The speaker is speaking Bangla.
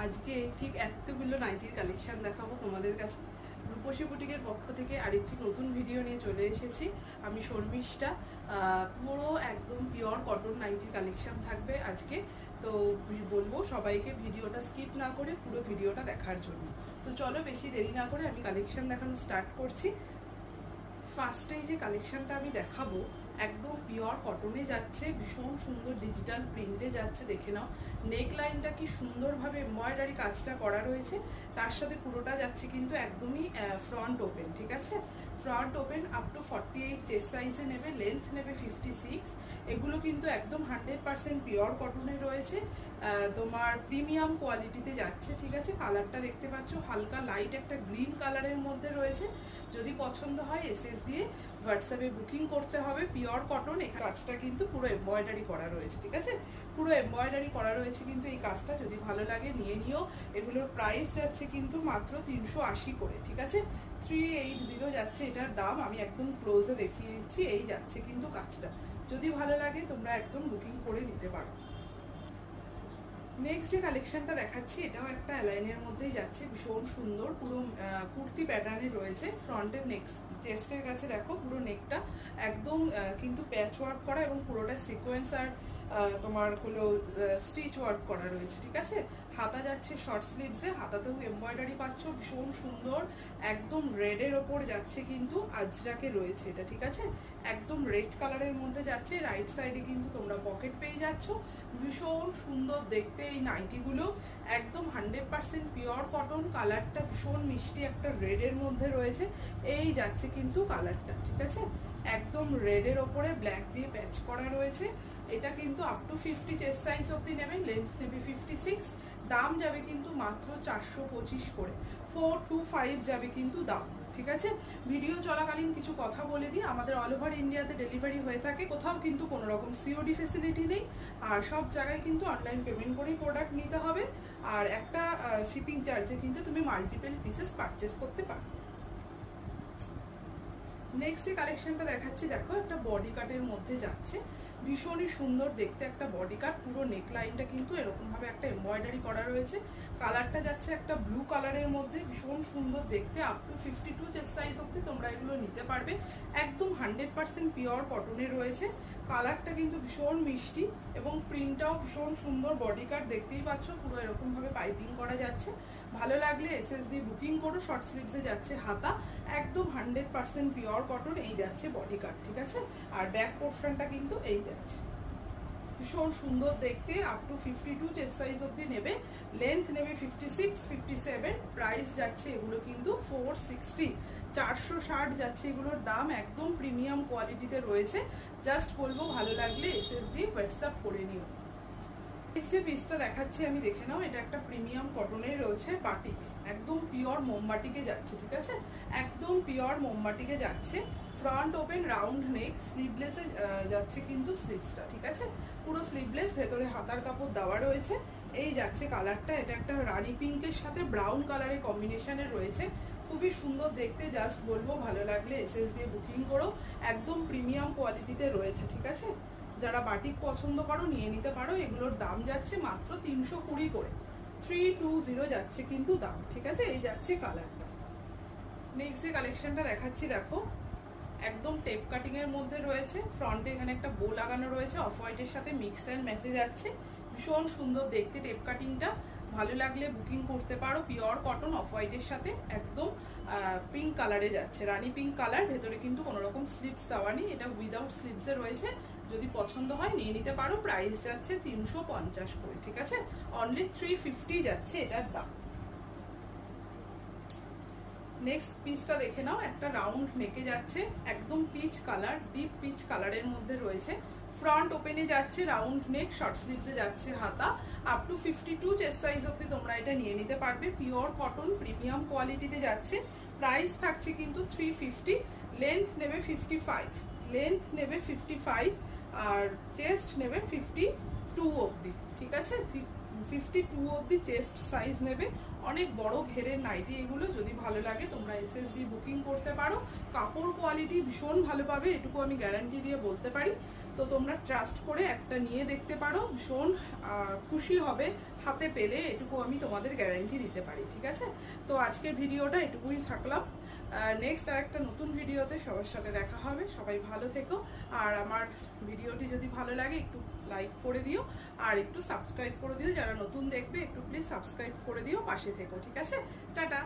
আজকে ঠিক এতগুলো নাইটির কালেকশন দেখাবো তোমাদের কাছে। রূপসী বুটিকের পক্ষ থেকে আরেকটি নতুন ভিডিও নিয়ে চলে এসেছি। আমি শর্মিষ্ঠা। পুরো একদম পিওর কটন নাইটির কালেকশন থাকবে আজকে। তো বলবো সবাইকে ভিডিওটা স্কিপ না করে পুরো ভিডিওটা দেখার জন্য। তো চলো বেশি দেরি না করে আমি কালেকশন দেখানো স্টার্ট করছি। ফার্স্টেই যে কালেকশনটা আমি দেখাবো একদম পিওর কটনে যাচ্ছে, ভীষণ সুন্দর ডিজিটাল প্রিন্টে যাচ্ছে। দেখে নাও নেক লাইনটা কি সুন্দরভাবে এমব্রয়ডারি কাজটা করা রয়েছে, তার সাথে পুরোটা যাচ্ছে কিন্তু একদমই ফ্রন্ট ওপেন। ঠিক আছে, front open up to 48 chest সাইজে নেবে, লেন্থ নেবে 56। এগুলো কিন্তু একদম 100% পিওর কটনে রয়েছে, তোমার প্রিমিয়াম কোয়ালিটিতে যাচ্ছে। ঠিক আছে, কালারটা দেখতে পাচ্ছ হালকা লাইট একটা গ্রিন কালারের মধ্যে রয়েছে। যদি পছন্দ হয় এসএস দিয়ে হোয়াটসঅ্যাপে বুকিং করতে হবে। পিওর কটন, এই কাজটা কিন্তু পুরো এমব্রয়ডারি করা রয়েছে। ঠিক আছে, পুরো এমব্রয়ডারি করা রয়েছে কিন্তু এই কাজটা যদি ভালো লাগে নিয়ে নিও। এগুলোর প্রাইস যাচ্ছে কিন্তু মাত্র 380 করে। ঠিক আছে, 380 যাচ্ছে এটার দাম। আমি একদম ক্লোজে দেখিয়ে দিচ্ছি, এই যাচ্ছে কিন্তু কাজটা। যদি ভালো লাগে তোমরা একদম বুকিং করে নিতে পারো। নেক্সট যে কালেকশনটা দেখাচ্ছি এটাও একটা অ্যালাইনের মধ্যেই যাচ্ছে, ভীষণ সুন্দর। পুরো কুর্তি প্যাটার্নে রয়েছে। ফ্রন্টের চেস্টের কাছে দেখো পুরো নেকটা একদম কিন্তু প্যাচ ওয়ার্ক করা এবং পুরোটা সিকোয়েন্স আর তোমার হলো স্টিচ ওয়ার্ক করা রয়েছে। ঠিক আছে, হাতা যাচ্ছে শর্ট স্লিভসে, হাতাতেও এমব্রয়ডারি পাচ্ছ ভীষণ সুন্দর। একদম রেডের ওপর যাচ্ছে কিন্তু আজরাকে রয়েছে এটা। ঠিক আছে, একদম রেড কালারের মধ্যে যাচ্ছে। রাইট সাইডে কিন্তু তোমরা পকেট পেয়ে যাচ্ছ। ভীষণ সুন্দর দেখতে এই নাইটিগুলো, একদম 100% পিওর কটন। কালারটা ভীষণ মিষ্টি একটা রেডের মধ্যে রয়েছে, এই যাচ্ছে কিন্তু কালারটা। ঠিক আছে, একদম রেডের ওপরে ব্ল্যাক দিয়ে প্যাচ করা রয়েছে। এটা কিন্তু আপ টু 50 চেস্ট সাইজ অব্দি নেবে, লেন্থ নেবে 56। দাম যাবে কিন্তু মাত্র 425 করে, 425 যাবে কিন্তু দাম। ঠিক আছে, ভিডিও চলাকালীন কিছু কথা বলে দিই, আমাদের অল ওভার ইন্ডিয়াতে ডেলিভারি হয়ে থাকে, কোথাও কিন্তু কোনো রকম সিওডি ফেসিলিটি নেই। আর সব জায়গায় কিন্তু অনলাইন পেমেন্ট করেই প্রোডাক্ট নিতে হবে। আর একটা শিপিং চার্জে কিন্তু তুমি মাল্টিপল পিসেস পারচেস করতে পারো। নেক্সট যে কালেকশনটা দেখাচ্ছি দেখো, একটা বডি কাটের মধ্যে যাচ্ছে, ভীষণই সুন্দর দেখতে একটা বডি কাট। পুরো নেক লাইনটা কিন্তু এরকম ভাবে একটা এমব্রয়ডারি করা রয়েছে। কালারটা যাচ্ছে একটা ব্লু কালারের মধ্যে, ভীষণ সুন্দর দেখতে। আপ টু 52 চেস্ট সাইজ অব্দি তোমরা এগুলো নিতে পারবে। একদম 100% পিওর কটনে রয়েছে। কালারটা কিন্তু ভীষণ মিষ্টি এবং প্রিন্টটাও ভীষণ সুন্দর। বডি কাট দেখতেই পাচ্ছ পুরো এরকম ভাবে পাইপিং করা যাচ্ছে। ভালো লাগলে এসএস দিয়ে বুকিং করো। শর্ট স্লিভসে যাচ্ছে হাতা, একদম 100% পিওর কটন, এই যাচ্ছে বডি কাট। ঠিক আছে, আর ব্যাক পোর্শনটা কিন্তু এই যাচ্ছে, ভীষণ সুন্দর দেখতে। আপ টু 52 চেস্ট সাইজ অব্দি নেবে, লেন্থ নেবে 56 57। প্রাইস যাচ্ছে এগুলো কিন্তু 460, 460 যাচ্ছে এগুলোর দাম। একদম প্রিমিয়াম কোয়ালিটিতে রয়েছে। জাস্ট বলবো ভালো লাগলে এসএস দিয়ে হোয়াটসঅ্যাপ করে নিও। নেক্সট যে পিসটা দেখাচ্ছি আমি দেখে নাও, এটা একটা প্রিমিয়াম কটনের রয়েছে বাটিক, একদম পিওর মোমবাটিকে যাচ্ছে। ঠিক আছে, একদম পিওর মোমবাটিকে যাচ্ছে। ফ্রন্ট ওপেন রাউন্ড নেক, স্লিভলেসে যাচ্ছে কিন্তু স্লিভসটা। ঠিক আছে, পুরো স্লিভলেস, ভেতরে হাতার কাপড় দেওয়া রয়েছে। এই যাচ্ছে কালারটা, এটা একটা রানি পিঙ্কের সাথে ব্রাউন কালারের কম্বিনেশনে রয়েছে, খুবই সুন্দর দেখতে। জাস্ট বলবো ভালো লাগলে এসএস দিয়ে বুকিং করো, একদম প্রিমিয়াম কোয়ালিটিতে রয়েছে। ঠিক আছে, যারা বাটিক পছন্দ করো নিয়ে নিতে পারো। এগুলোর দাম যাচ্ছে মাত্র 320 করে, 320 যাচ্ছে কিন্তু দাম। ঠিক আছে, এই যাচ্ছে কালারটা। নেক্সট যে কালেকশনটা দেখাচ্ছি দেখো, একদম টেপ কাটিং এর মধ্যে রয়েছে। ফ্রন্টে এখানে একটা বো লাগানো রয়েছে, অফ হোয়াইটের সাথে মিক্স অ্যান্ড ম্যাচে যাচ্ছে। ভীষণ সুন্দর দেখতে টেপ কাটিংটা, ভালো লাগলে বুকিং করতে পারো। পিওর কটন, অফ হোয়াইটের সাথে একদম পিঙ্ক কালারে যাচ্ছে, রানি পিঙ্ক কালার। ভেতরে কিন্তু কোনো রকম স্লিভস দেওয়া নেই, এটা উইদাউট স্লিভসে রয়েছে। যদি পছন্দ হয় নিয়ে নিতে পারো। প্রাইস যাচ্ছে 350 করে। ঠিক আছে, অনলি 350 যাচ্ছে এটার দাম। নেক্সট পিসটা দেখে নাও, একটা রাউন্ড নেকে যাচ্ছে, একদম পিচ কালার, ডিপ পিচ কালারের মধ্যে রয়েছে। ফ্রন্ট ওপেনে যাচ্ছে রাউন্ড নেক, শর্ট স্লিভসে যাচ্ছে হাতা। আপ টু 52 চেস্ট সাইজ অব্দি তোমরা এটা নিয়ে নিতে পারবে। পিওর কটন, প্রিমিয়াম কোয়ালিটিতে যাচ্ছে। প্রাইস থাকছে কিন্তু 350, লেন্থ নেবে 55, লেন্থ নেবে 55 আর চেস্ট নেবে 52 অব্দি। ঠিক আছে, 52 অব্দি চেস্ট সাইজ নেবে। অনেক বড় ঘেরের নাইটি এগুলো। যদি ভালো লাগে তোমরা এসএস দিয়ে বুকিং করতে পারো। কাপড় কোয়ালিটি ভীষণ ভালো পাবে, এটুকু আমি গ্যারান্টি দিয়ে বলতে পারি। তো তো তোমরা ট্রাস্ট করে একটা নিয়ে দেখতে পারো, ভীষণ খুশি হবে হাতে পেলে, এটুকু আমি তোমাদের গ্যারান্টি দিতে পারি। ঠিক আছে, তো আজকের ভিডিওটা এটুকুই থাকলাম। নেক্সট আর একটা নতুন ভিডিওতে সবার সাথে দেখা হবে। সবাই ভালো থেকো, আর আমার ভিডিওটি যদি ভালো লাগে একটু লাইক করে দিও আর একটু সাবস্ক্রাইব করে দিও। যারা নতুন দেখবে একটু প্লিজ সাবস্ক্রাইব করে দিও, পাশে থেকো। ঠিক আছে, টাটা।